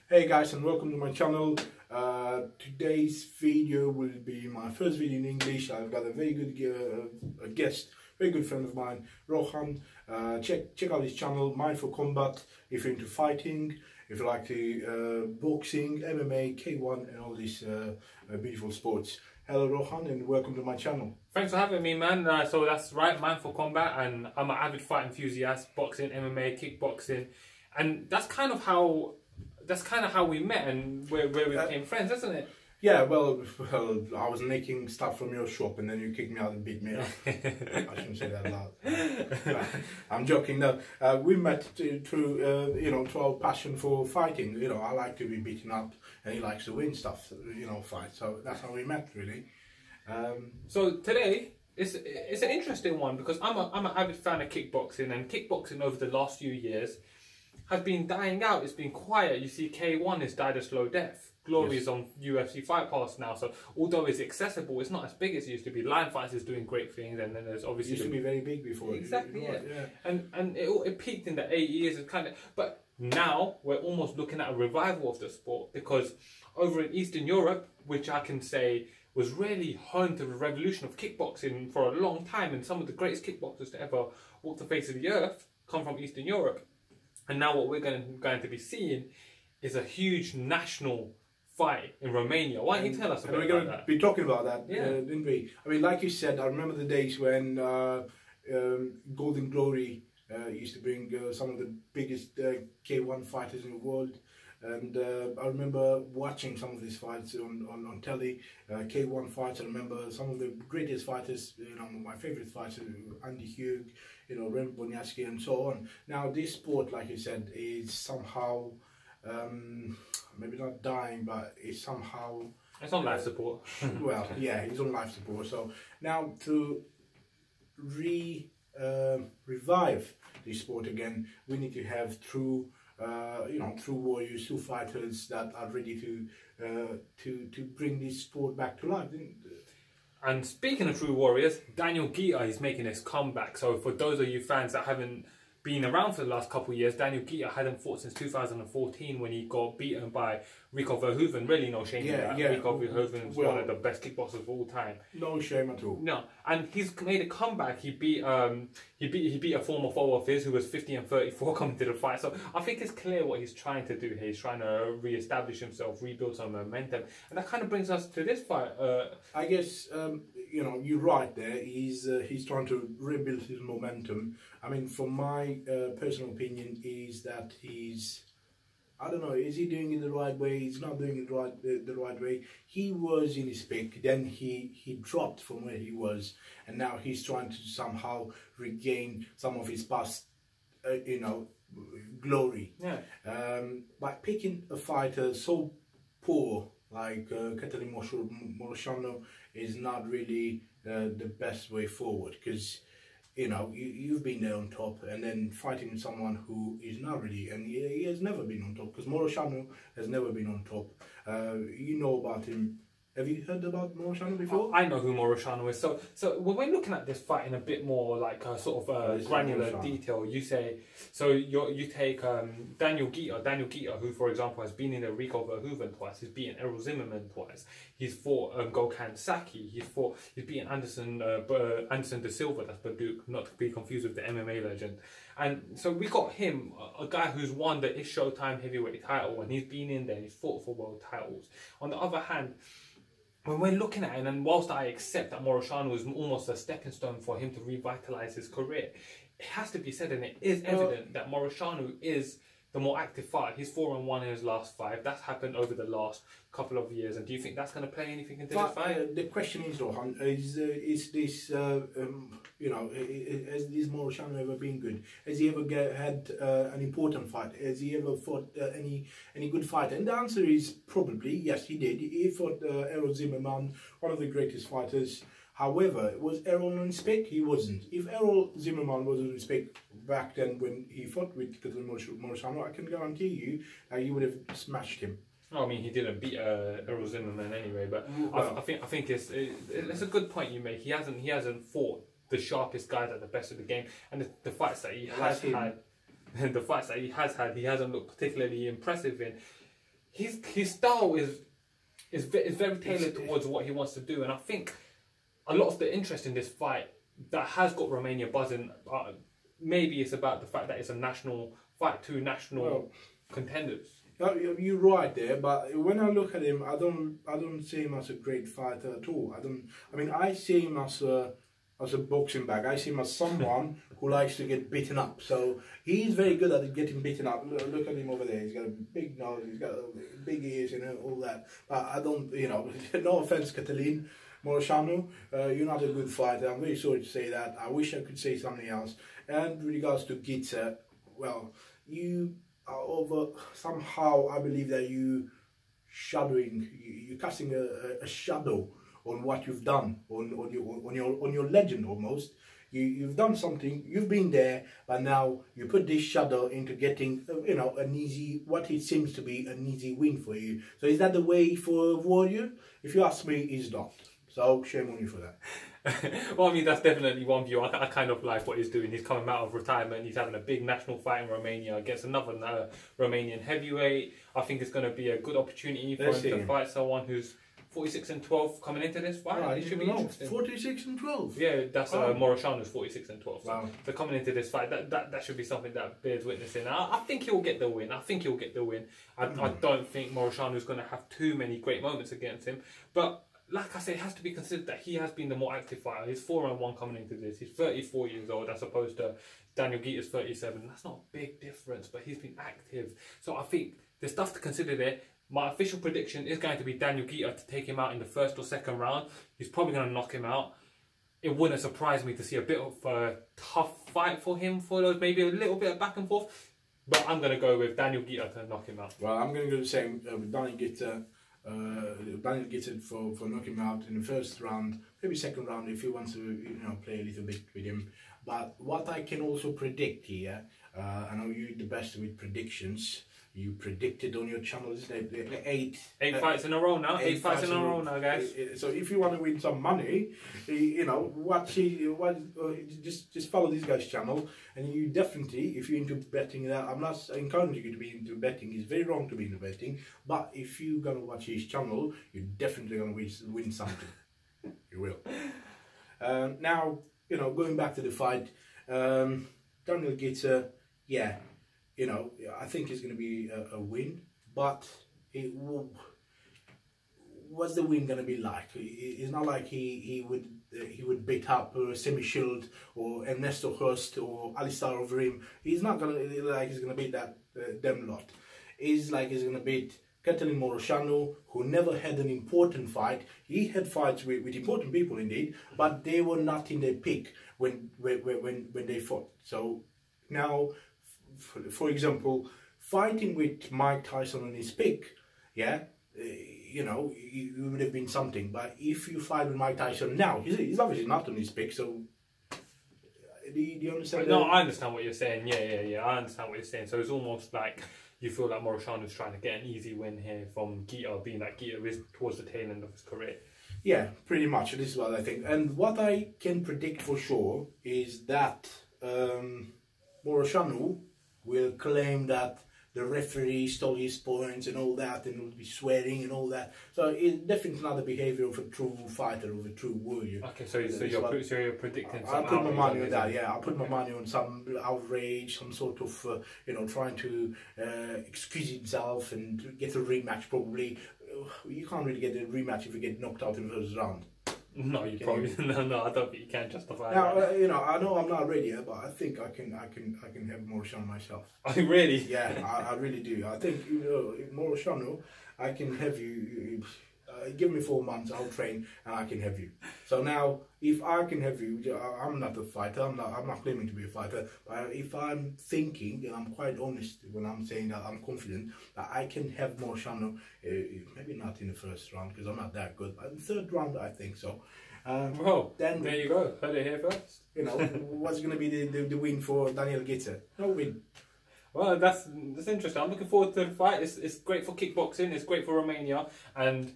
Hey guys, and welcome to my channel. Today's video will be my first video in English. I've got a very good guest, very good friend of mine, Rohan. Check out his channel, Mind for Combat, if you're into fighting, if you like to boxing, MMA, K1 and all these beautiful sports. Hello Rohan, and welcome to my channel. Thanks for having me, man. So that's right, Mind for Combat, and I'm an avid fight enthusiast, boxing, MMA, kickboxing, and that's kind of how we met and where we became friends, isn't it? Yeah, well, I was making stuff from your shop, and then you kicked me out and beat me up. I shouldn't say that loud. I'm joking. No, we met through our passion for fighting. You know, I like to be beaten up, and he likes to win stuff. Fight. So that's how we met, really. So today it's an interesting one because I'm an avid fan of kickboxing, and kickboxing over the last few years has been dying out. It's been quiet. You see, K1 has died a slow death. Glory is on UFC Fight Pass now, so although it's accessible, it's not as big as it used to be. Lion Fights is doing great things, and then there's obviously it used to be very big before. Exactly, yeah. And it peaked in the 80s and kind of, but now we're almost looking at a revival of the sport, because over in Eastern Europe, which I can say was really home to the revolution of kickboxing for a long time, and some of the greatest kickboxers to ever walk the face of the earth come from Eastern Europe. And now what we're going to be seeing is a huge national fight in Romania. Why don't you tell us about that? We're going to be talking about that, yeah. Didn't we? I mean, like you said, I remember the days when Golden Glory used to bring some of the biggest K1 fighters in the world. And I remember watching some of these fights on telly, K1 fights. I remember some of the greatest fighters, my favorite fighters, Andy Hugh, Ren Bonyaski and so on. Now this sport, like you said, is somehow, maybe not dying, but it's somehow... It's on life support. Well, yeah, it's on life support. So now to revive this sport again, we need to have true warriors, true fighters that are ready to bring this sport back to life. And speaking of true warriors, Daniel Ghita is making his comeback. So for those of you fans that haven't been around for the last couple of years, Daniel Ghita hadn't fought since 2014 when he got beaten by Rico Verhoeven. Really no shame in that. Yeah. Rico Verhoeven is one of the best kickboxers of all time. No shame at all. No, and he's made a comeback. He beat a former foe of his who was 50-34 coming to the fight. So I think it's clear what he's trying to do here. He's trying to re-establish himself, rebuild some momentum, and that kind of brings us to this fight. I guess you're right there. He's trying to rebuild his momentum. I mean, from my personal opinion, is that I don't know, is he doing it the right way? He's not doing it the right way. He was in his peak, then he dropped from where he was, and now he's trying to somehow regain some of his past, glory. Yeah. By picking a fighter so poor like Morosanu is not really the best way forward, because you've been there on top, and then fighting someone who is not really, and he has never been on top, because Morosanu has never been on top. You know about him. Have you heard about Morosanu before? I know who Morosanu is. So when we're looking at this fight in a bit more like a sort of granular detail, you say, so you take Daniel Ghita, who for example has been in a Rico Verhoeven twice, he's beaten Errol Zimmerman twice, he's fought Gokhan Saki, he's beaten Anderson de Silva, that's Baduk, not to be confused with the MMA legend. And so we got him, a guy who's won the Is Showtime heavyweight title, and he's been in there, he's fought for world titles. On the other hand, when we're looking at it, and whilst I accept that Morosanu is almost a stepping stone for him to revitalise his career, it has to be said, and it is evident that Morosanu is the more active fighter. He's 4-1 in his last 5. That's happened over the last couple of years. And do you think that's going to play anything into this fight? The question is, Rohan, is this, has this Morosanu ever been good? Has he ever had an important fight? Has he ever fought any good fight? And the answer is probably yes, he did. He fought Errol Zimmerman, one of the greatest fighters. However, was Errol on his peak? He wasn't. If Errol Zimmerman was on his peak back then when he fought with Morosanu, I can guarantee you that he would have smashed him. Oh, I mean, he didn't beat Errol Zimmerman anyway, but well, I think it's a good point you make. He hasn't fought the sharpest guys at the best of the game, and the fights that he has had, the fights that he has had, he hasn't looked particularly impressive in. his style is very tailored towards what he wants to do, and I think a lot of the interest in this fight that has got Romania buzzing. Maybe it's about the fact that it's a national fight, two national contenders. You're right there, but when I look at him, I don't see him as a great fighter at all. I mean, I see him as a boxing bag. I see him as someone who likes to get beaten up. So he's very good at getting beaten up. Look at him over there. He's got a big nose. He's got big ears, all that. But I don't, no offense, Cătălin Morosanu, you're not a good fighter. I'm very sorry to say that. I wish I could say something else. And with regards to Ghita, well, you are over, somehow I believe that you're casting a shadow on what you've done, on your legend almost. You've done something, you've been there, but now you put this shadow into getting, an easy, what it seems to be an easy win for you. So is that the way for a warrior? If you ask me, it's not. So shame on you for that. Well, I mean, that's definitely one view. I kind of like what he's doing. He's coming out of retirement. He's having a big national fight in Romania against another Romanian heavyweight. I think it's going to be a good opportunity for him to fight someone who's 46-12 coming into this fight. Right, it should be interesting. 46-12. Yeah, that's Morosanu's 46-12. So, wow. So coming into this fight, that should be something that bears witnessing. I think he'll get the win. I don't think Morosanu's going to have too many great moments against him, but like I say, it has to be considered that he has been the more active fighter. He's 4-1 coming into this. He's 34 years old as opposed to Daniel Ghita's 37. That's not a big difference, but he's been active. So I think there's stuff to consider there. My official prediction is going to be Daniel Ghita to take him out in the first or second round. He's probably going to knock him out. It wouldn't surprise me to see a bit of a tough fight for him, for those maybe a little bit of back and forth. But I'm going to go with Daniel Ghita to knock him out. Well, I'm going to go the same with Daniel Ghita. Daniel gets it for knocking him out in the first round, maybe second round if he wants to play a little bit with him. But what I can also predict here, I know you're the best with predictions. You predicted on your channel, isn't it? Eight fights in a row now. Eight fights in a row now, guys. So if you want to win some money, just follow this guy's channel, and you definitely, if you're into betting, I'm not encouraging you to be into betting. It's very wrong to be into betting. But if you're gonna watch his channel, you're definitely gonna win something. You will. Now, going back to the fight, Daniel Ghita, yeah. I think it's going to be a win, but what's the win going to be like? It's not like he would beat up Semi-Shield or Ernesto Hurst or Alistair Overeem. He's not going to beat them lot. It's like he's going to beat Cătălin Morosanu, who never had an important fight. He had fights with important people indeed, but they were not in their peak when they fought. So now, for example, fighting with Mike Tyson on his peak, it would have been something. But if you fight with Mike Tyson now, he's obviously not on his peak. So, do you understand? No, I understand what you're saying. Yeah. I understand what you're saying. So it's almost like you feel like Morosanu's trying to get an easy win here from Ghita, being that Ghita is towards the tail end of his career. Yeah, pretty much. This is what I think. And what I can predict for sure is that Morosanu will claim that the referee stole his points and all that, and will be swearing and all that. So it's definitely not the behaviour of a true fighter, of a true warrior. Okay, so you're predicting. I'll put my money on that. Yeah, I'll put my money on some outrage, some sort of trying to excuse himself and get a rematch. Probably you can't really get a rematch if you get knocked out in the first round. No, you probably no. I don't think you can justify now, that. I know I'm not ready yet, but I think I can have Morosanu myself. Oh, really? Yeah, I really do. I think Morosanu, I can have you. Give me 4 months, I'll train, and I can have you. So now, if I can have you, I'm not a fighter. I'm not claiming to be a fighter. But if I'm thinking, and I'm quite honest when I'm saying that I'm confident that I can have Morosanu, maybe not in the first round because I'm not that good, but in the third round I think so. Well, then there you go. Heard it here first. What's going to be the win for Daniel Ghita? No win. Well, that's interesting. I'm looking forward to the fight. It's great for kickboxing. It's great for Romania, and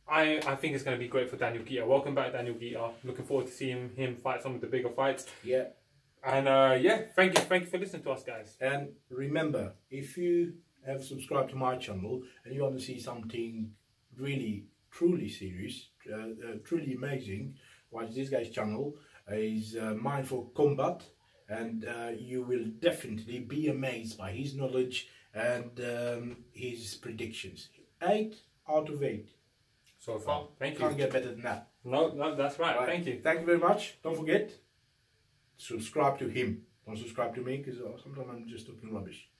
I think it's going to be great for Daniel Ghita. Welcome back, Daniel Ghita. Looking forward to seeing him fight some of the bigger fights. Yeah. And thank you for listening to us, guys. And remember, if you have subscribed to my channel and you want to see something really, truly serious, truly amazing, watch this guy's channel. Is Mind for Combat, and you will definitely be amazed by his knowledge and his predictions. 8 out of 8. So far, thank you. Can't get better than that. No, that's right. Thank you. Thank you very much. Don't forget, subscribe to him. Don't subscribe to me because sometimes I'm just talking rubbish.